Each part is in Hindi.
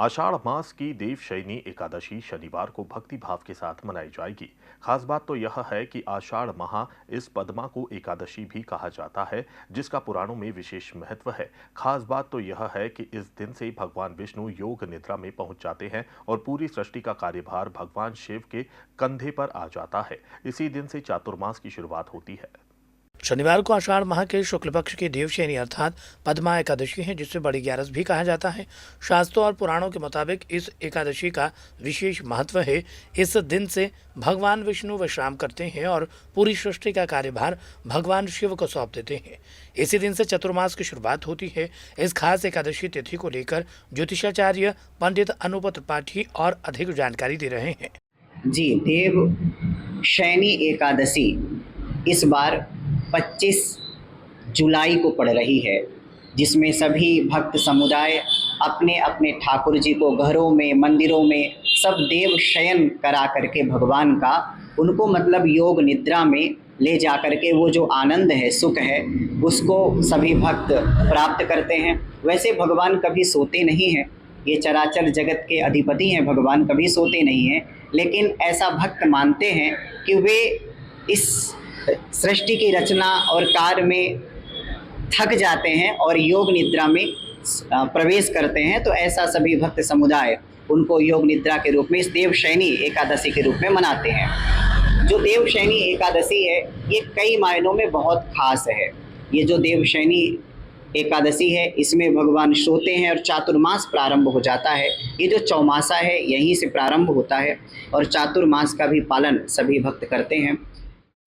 आषाढ़ मास की देवशयनी एकादशी शनिवार को भक्ति भाव के साथ मनाई जाएगी। खास बात तो यह है कि आषाढ़ माह इस पद्मा को एकादशी भी कहा जाता है, जिसका पुराणों में विशेष महत्व है। खास बात तो यह है कि इस दिन से भगवान विष्णु योग निद्रा में पहुंच जाते हैं और पूरी सृष्टि का कार्यभार भगवान शिव के कंधे पर आ जाता है। इसी दिन से चातुर्मास की शुरुआत होती है। शनिवार को आषाढ़ माह के शुक्ल पक्ष की देवशयनी अर्थात पद्मा एकादशी है, जिसे बड़ी ग्यारस भी कहा जाता है। शास्त्रों और पुराणों के मुताबिक इस एकादशी का विशेष महत्व है। इस दिन से भगवान विष्णु विश्राम करते हैं और पूरी सृष्टि का कार्यभार भगवान शिव को सौंप देते हैं। इसी दिन से चतुर्मास की शुरुआत होती है। इस खास एकादशी तिथि को लेकर ज्योतिषाचार्य पंडित अनुप त्रिपाठी और अधिक जानकारी दे रहे हैं। जी, देव शयनी एकादशी इस बार 25 जुलाई को पड़ रही है, जिसमें सभी भक्त समुदाय अपने अपने ठाकुर जी को घरों में, मंदिरों में सब देव शयन करा करके भगवान का उनको मतलब योग निद्रा में ले जा करके वो जो आनंद है, सुख है, उसको सभी भक्त प्राप्त करते हैं। वैसे भगवान कभी सोते नहीं हैं, ये चराचर जगत के अधिपति हैं, भगवान कभी सोते नहीं हैं, लेकिन ऐसा भक्त मानते हैं कि वे इस सृष्टि की रचना और कार्य में थक जाते हैं और योग निद्रा में प्रवेश करते हैं। तो ऐसा सभी भक्त समुदाय उनको योग निद्रा के रूप में इस देवशयनी एकादशी के रूप में मनाते हैं। जो देवशयनी एकादशी है, ये कई मायनों में बहुत खास है। ये जो देवशयनी एकादशी है, इसमें भगवान सोते हैं और चातुर्मास प्रारंभ हो जाता है। ये जो चौमासा है, यहीं से प्रारंभ होता है और चातुर्मास का भी पालन सभी भक्त करते हैं।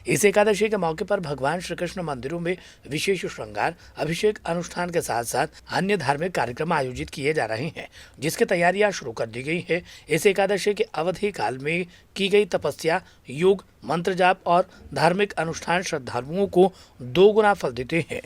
इस एकादशी के मौके पर भगवान श्री कृष्ण मंदिरों में विशेष श्रृंगार, अभिषेक अनुष्ठान के साथ साथ अन्य धार्मिक कार्यक्रम आयोजित किए जा रहे हैं, जिसकी तैयारियां शुरू कर दी गई है। इस एकादशी के अवधि काल में की गई तपस्या, योग, मंत्र जाप और धार्मिक अनुष्ठान श्रद्धालुओं को 2 गुना फल देते हैं।